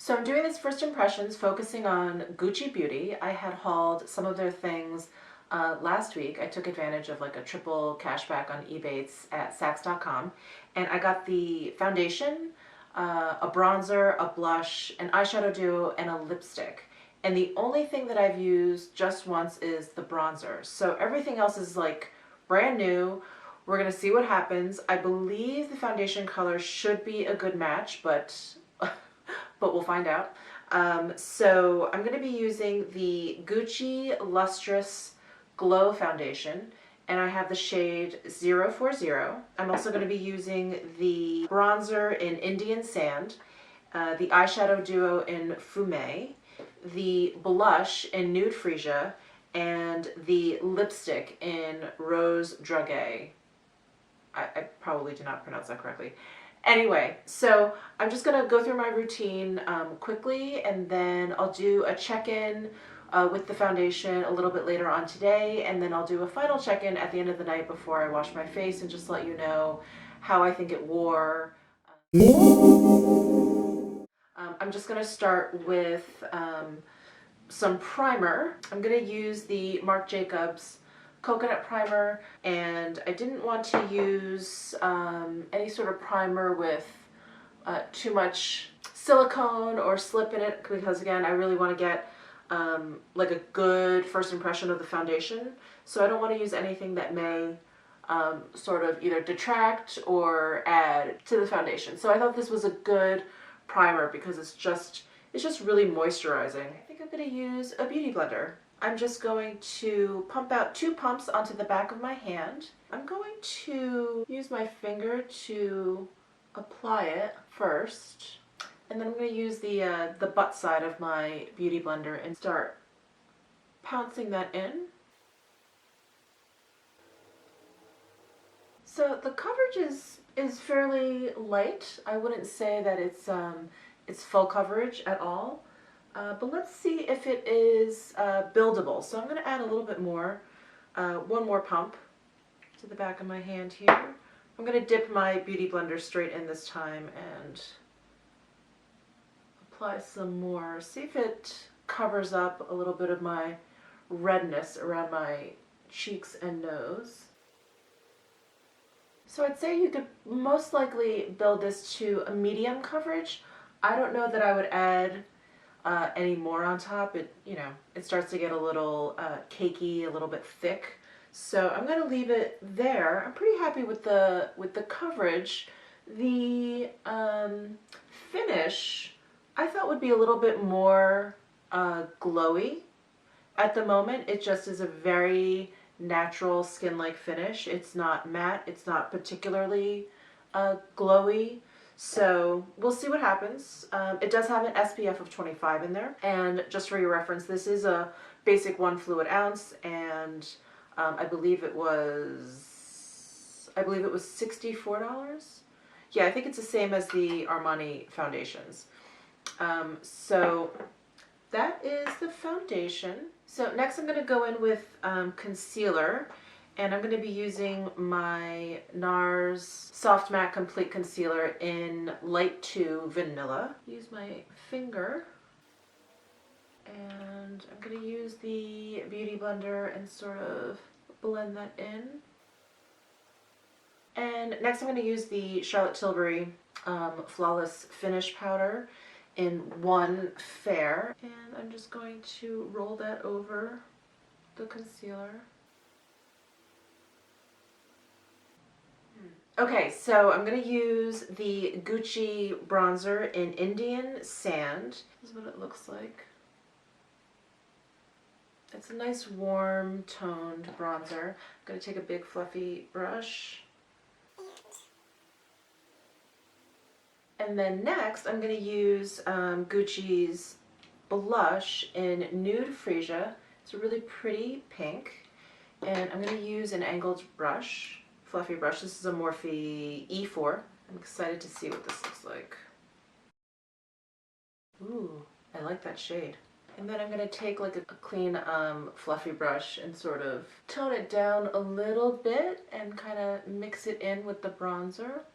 So I'm doing this first impressions focusing on Gucci Beauty. I had hauled some of their things last week. I took advantage of like a triple cashback on Ebates at Saks.com, and I got the foundation, a bronzer, a blush, an eyeshadow duo, and a lipstick. And the only thing that I've used just once is the bronzer. So everything else is like brand new. We're gonna see what happens. I believe the foundation color should be a good match, but we'll find out. So I'm going to be using the Gucci Lustrous Glow Foundation, and I have the shade 040. I'm also going to be using the bronzer in Indian Sand, the eyeshadow duo in Fume, the blush in Nude Freesia, and the lipstick in Rose Draguet. I probably did not pronounce that correctly. Anyway, so I'm just going to go through my routine quickly, and then I'll do a check-in with the foundation a little bit later on today, and then I'll do a final check-in at the end of the night before I wash my face and just let you know how I think it wore. I'm just going to start with some primer. I'm going to use the Marc Jacobs coconut primer, and I didn't want to use any sort of primer with too much silicone or slip in it, because again I really want to get like a good first impression of the foundation, so I don't want to use anything that may sort of either detract or add to the foundation. So I thought this was a good primer because it's just really moisturizing. I think I'm going to use a beauty blender. I'm just going to pump out 2 pumps onto the back of my hand. I'm going to use my finger to apply it first, and then I'm going to use the butt side of my beauty blender and start pouncing that in. So the coverage is fairly light. I wouldn't say that it's full coverage at all. But let's see if it is buildable. So I'm going to add a little bit more, 1 more pump to the back of my hand here. I'm going to dip my beauty blender straight in this time and apply some more. See if it covers up a little bit of my redness around my cheeks and nose. So I'd say you could most likely build this to a medium coverage. I don't know that I would add any more on top. It starts to get a little cakey, a little bit thick. So I'm going to leave it there. I'm pretty happy with the coverage. The finish I thought would be a little bit more glowy. At the moment, it just is a very natural skin-like finish. It's not matte. It's not particularly glowy. So we'll see what happens. It does have an SPF of 25 in there. And just for your reference, this is a basic 1 fluid ounce, and I believe it was $64. Yeah, I think it's the same as the Armani foundations. So that is the foundation. So next I'm going to go in with concealer. And I'm going to be using my NARS Soft Matte Complete Concealer in Light 2 Vanilla. Use my finger, and I'm going to use the Beauty Blender and sort of blend that in. And next I'm going to use the Charlotte Tilbury Flawless Finish Powder in 1 Fair. And I'm just going to roll that over the concealer. Okay, so I'm going to use the Gucci bronzer in Indian Sand. This is what it looks like. It's a nice warm toned bronzer. I'm going to take a big fluffy brush. And then next I'm going to use Gucci's blush in Nude Freesia. It's a really pretty pink. And I'm going to use an angled brush. Fluffy brush. This is a Morphe E4. I'm excited to see what this looks like. Ooh, I like that shade. And then I'm going to take like a clean fluffy brush and sort of tone it down a little bit and kind of mix it in with the bronzer.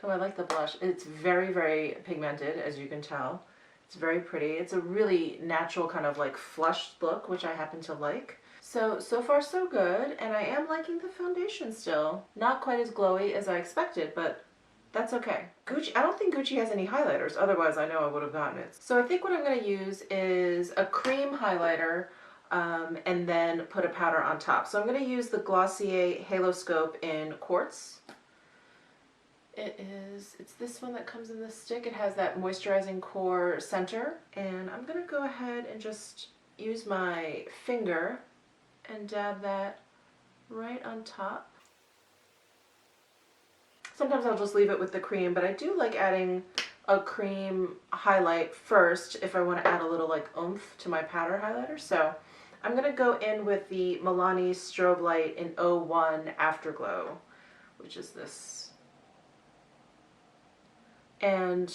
Oh, I like the blush. It's very, very pigmented, as you can tell. It's very pretty. It's a really natural kind of like flushed look, which I happen to like. So far so good, and I am liking the foundation still. Not quite as glowy as I expected, but that's okay. Gucci, I don't think Gucci has any highlighters, otherwise I know I would have gotten it. So I think what I'm going to use is a cream highlighter and then put a powder on top. So I'm going to use the Glossier Halo Scope in Quartz. It's this one that comes in this stick. It has that moisturizing core center. And I'm going to go ahead and just use my finger and dab that right on top. Sometimes I'll just leave it with the cream, but I do like adding a cream highlight first if I want to add a little like oomph to my powder highlighter. So I'm going to go in with the Milani Strobelight in 01 Afterglow, which is this. And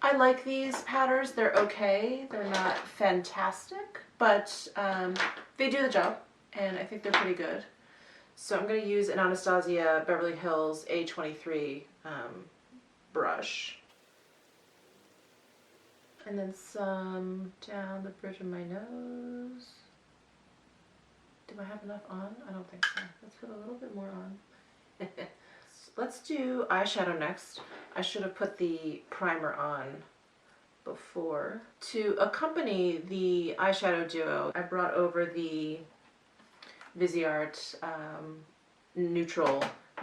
I like these powders. They're okay. They're not fantastic, but they do the job, and I think they're pretty good. So I'm going to use an Anastasia Beverly Hills A23 brush. And then some down the bridge of my nose. Do I have enough on? I don't think so. Let's put a little bit more on. Let's do eyeshadow next. I should have put the primer on before. To accompany the eyeshadow duo, I brought over the Viseart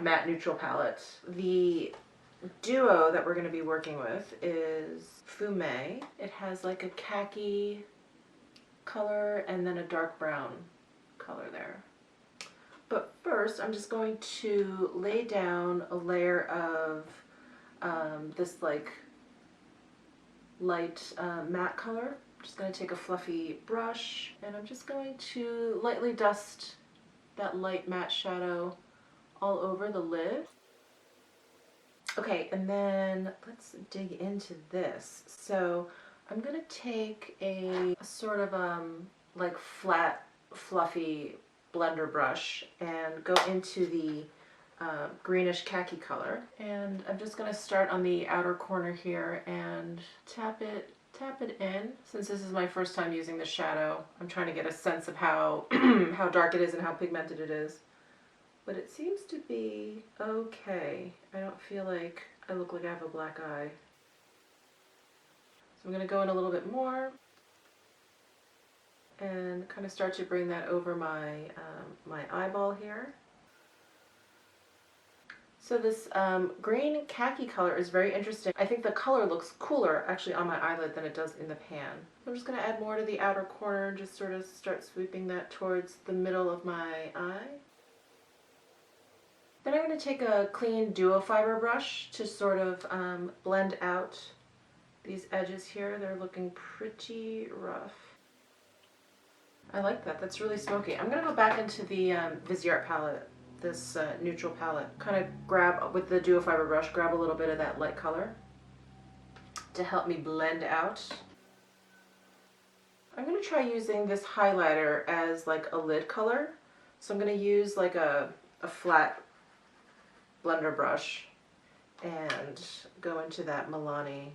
matte neutral palette. The duo that we're going to be working with is Fume. It has like a khaki color and then a dark brown color there. But first I'm just going to lay down a layer of this like light matte color. I'm just going to take a fluffy brush and I'm just going to lightly dust that light matte shadow all over the lid. Okay, and then let's dig into this. So I'm gonna take a sort of like flat, fluffy blender brush and go into the greenish khaki color. And I'm just gonna start on the outer corner here and tap it in. Since this is my first time using the shadow, I'm trying to get a sense of how how dark it is and how pigmented it is. But it seems to be okay. I don't feel like I look like I have a black eye. So I'm going to go in a little bit more and kind of start to bring that over my my eyeball here. So this green khaki color is very interesting. I think the color looks cooler actually on my eyelid than it does in the pan. I'm just going to add more to the outer corner and just sort of start sweeping that towards the middle of my eye. Then I'm going to take a clean duo fiber brush to sort of blend out these edges here. They're looking pretty rough. I like that. That's really smoky. I'm going to go back into the Viseart palette, this neutral palette. Kind of grab, with the duo fiber brush, grab a little bit of that light color to help me blend out. I'm going to try using this highlighter as like a lid color. So I'm going to use like a flat blender brush and go into that Milani.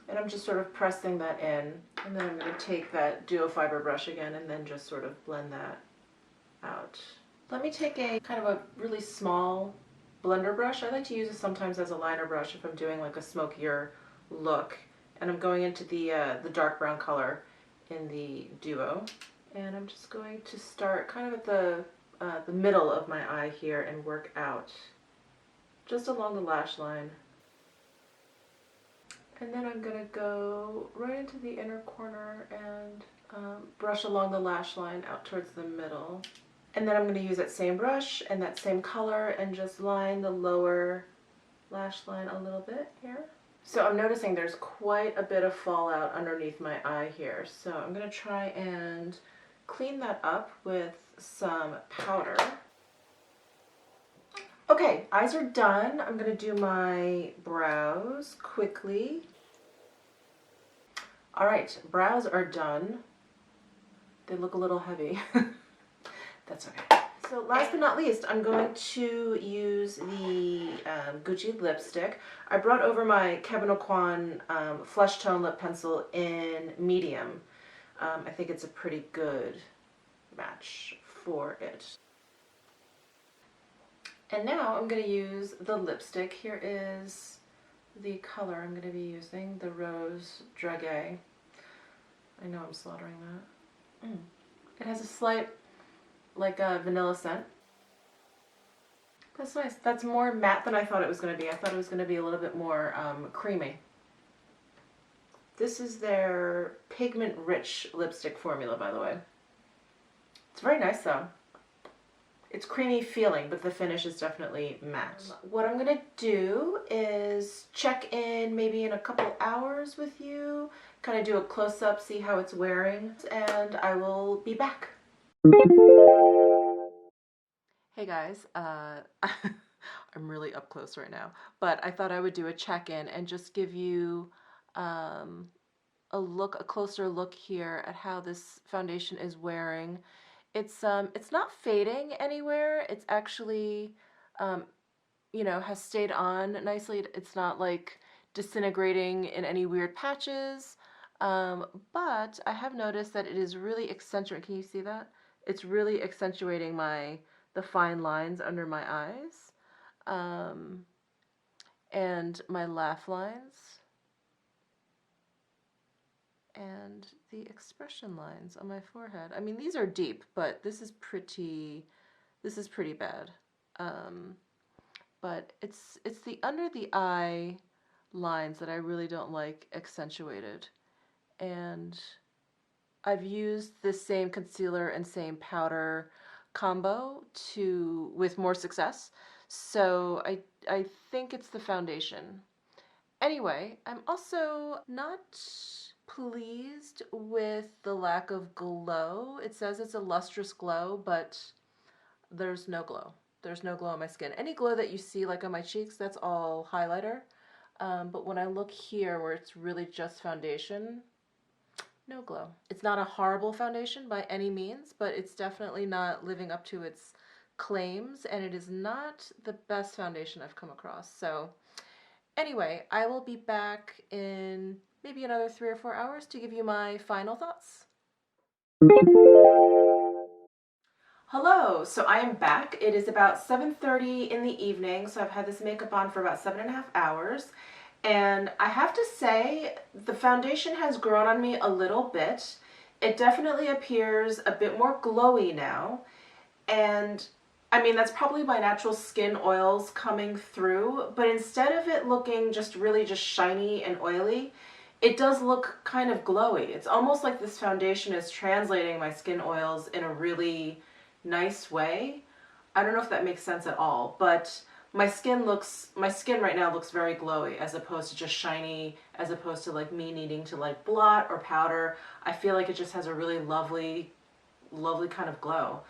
And I'm just sort of pressing that in. And then I'm going to take that duo fiber brush again and then just sort of blend that out. Let me take a kind of a really small blender brush. I like to use it sometimes as a liner brush if I'm doing like a smokier look. And I'm going into the dark brown color in the duo. And I'm just going to start kind of at the middle of my eye here and work out just along the lash line. And then I'm going to go right into the inner corner and brush along the lash line out towards the middle. And then I'm going to use that same brush and that same color and just line the lower lash line a little bit here. So I'm noticing there's quite a bit of fallout underneath my eye here. So I'm going to try and clean that up with some powder. Okay, eyes are done. I'm going to do my brows quickly. All right, brows are done. They look a little heavy. That's okay. So last but not least, I'm going to use the Gucci lipstick. I brought over my Kevyn Aucoin Flesh Tone Lip Pencil in medium. I think it's a pretty good match for it. And now I'm going to use the lipstick. Here is the color I'm going to be using, the Rose Draguet. I know I'm slaughtering that. It has a slight, like a vanilla scent. That's nice. That's more matte than I thought it was going to be. I thought it was going to be a little bit more creamy. This is their Pigment Rich lipstick formula, by the way. It's very nice though. It's creamy feeling, but the finish is definitely matte. What I'm going to do is check in maybe in a couple hours with you, kind of do a close-up, see how it's wearing, and I will be back. Hey guys, I'm really up close right now, but I thought I would do a check-in and just give you a closer look here at how this foundation is wearing. It's not fading anywhere. It's actually, you know, has stayed on nicely. It's not like disintegrating in any weird patches. But I have noticed that it is really accentuating. Can you see that? It's really accentuating the fine lines under my eyes, and my laugh lines, and the expression lines on my forehead. I mean, these are deep, but this is pretty bad. But it's the under the eye lines that I really don't like accentuated. And I've used this same concealer and same powder combo with more success. So I think it's the foundation. Anyway, I'm also not pleased with the lack of glow. It says it's a lustrous glow, but there's no glow. There's no glow on my skin. Any glow that you see like on my cheeks, that's all highlighter. But when I look here where it's really just foundation, no glow. It's not a horrible foundation by any means, but it's definitely not living up to its claims, and it is not the best foundation I've come across. So anyway, I will be back in maybe another 3 or 4 hours to give you my final thoughts. Hello, so I am back. It is about 7:30 in the evening, so I've had this makeup on for about 7.5 hours. And I have to say, the foundation has grown on me a little bit. It definitely appears a bit more glowy now. And I mean, that's probably my natural skin oils coming through, but instead of it looking really just shiny and oily, it does look kind of glowy. It's almost like this foundation is translating my skin oils in a really nice way. I don't know if that makes sense at all, but my skin right now looks very glowy as opposed to just shiny, as opposed to like me needing to like blot or powder. I feel like it just has a really lovely kind of glow.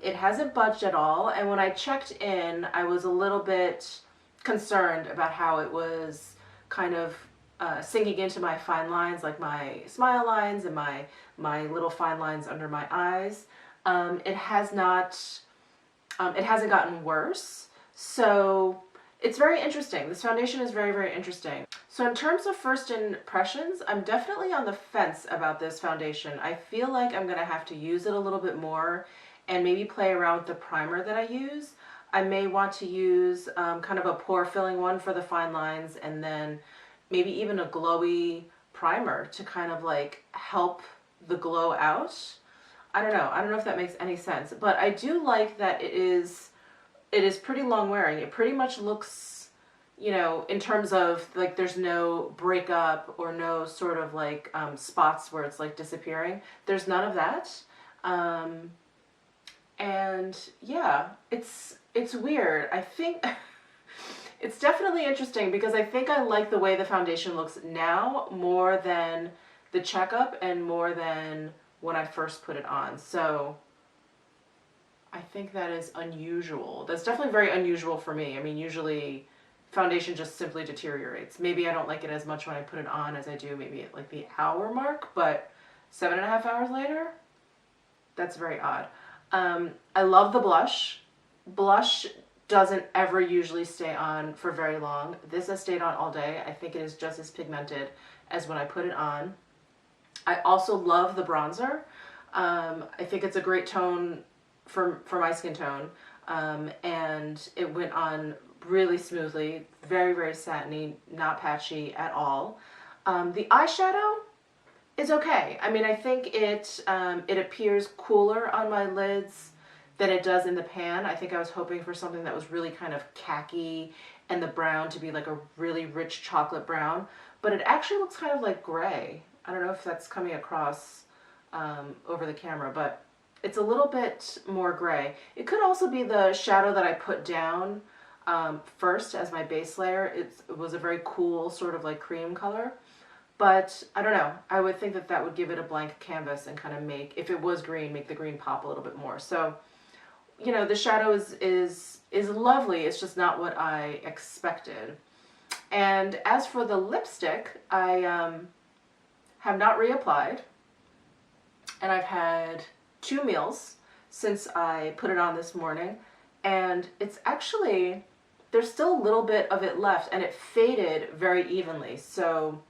It hasn't budged at all, and when I checked in, I was a little bit concerned about how it was kind of sinking into my fine lines, like my smile lines and my little fine lines under my eyes. It hasn't gotten worse, so it's very interesting. This foundation is very, very interesting. So in terms of first impressions, I'm definitely on the fence about this foundation. I feel like I'm going to have to use it a little bit more and maybe play around with the primer that I use. I may want to use kind of a pore filling one for the fine lines, and then maybe even a glowy primer to kind of like help the glow out. I don't know if that makes any sense, but I do like that it is pretty long wearing. It pretty much looks, you know, in terms of like there's no breakup or no sort of like spots where it's like disappearing. There's none of that. And yeah, it's weird. I think it's definitely interesting because I think I like the way the foundation looks now more than the checkup and more than when I first put it on. So I think that is unusual. That's definitely very unusual for me. I mean, usually foundation just simply deteriorates. Maybe I don't like it as much when I put it on as I do maybe at like the hour mark, but 7.5 hours later, that's very odd. I love the blush. Blush doesn't ever usually stay on for very long. This has stayed on all day. I think it is just as pigmented as when I put it on. I also love the bronzer. I think it's a great tone for my skin tone. And it went on really smoothly, very, very satiny, not patchy at all. The eyeshadow is okay. I mean, I think it appears cooler on my lids than it does in the pan. I think I was hoping for something that was really kind of khaki and the brown to be like a really rich chocolate brown, but it actually looks kind of like gray. I don't know if that's coming across over the camera, but it's a little bit more gray. It could also be the shadow that I put down first as my base layer. It was a very cool sort of like cream color. But I don't know, I would think that that would give it a blank canvas and kind of make, if it was green, make the green pop a little bit more. So, you know, the shadow is lovely. It's just not what I expected. And as for the lipstick, I have not reapplied. And I've had 2 meals since I put it on this morning. And it's actually, there's still a little bit of it left and it faded very evenly. So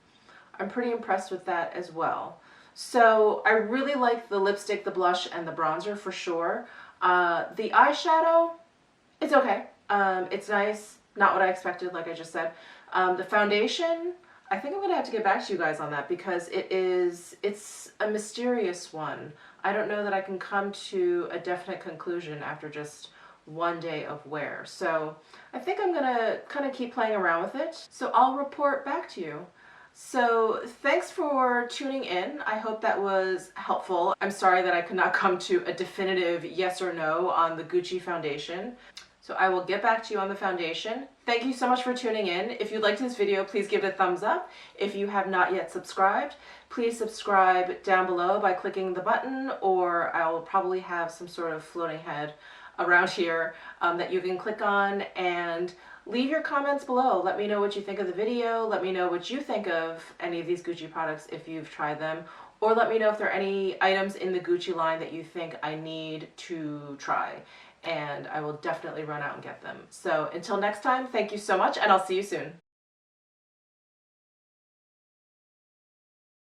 I'm pretty impressed with that as well. So I really like the lipstick, the blush, and the bronzer for sure. The eyeshadow, it's okay. It's nice. Not what I expected, like I just said. The foundation, I think I'm going to have to get back to you guys on that because it's a mysterious one. I don't know that I can come to a definite conclusion after just one day of wear. So I think I'm going to kind of keep playing around with it. So I'll report back to you. So thanks for tuning in. I hope that was helpful. I'm sorry that I could not come to a definitive yes or no on the Gucci foundation. So I will get back to you on the foundation. Thank you so much for tuning in. If you liked this video, please give it a thumbs up. If you have not yet subscribed, please subscribe down below by clicking the button, or I will probably have some sort of floating head around here that you can click on, and leave your comments below. Let me know what you think of the video. Let me know what you think of any of these Gucci products if you've tried them. Or let me know if there are any items in the Gucci line that you think I need to try. And I will definitely run out and get them. So until next time, thank you so much and I'll see you soon.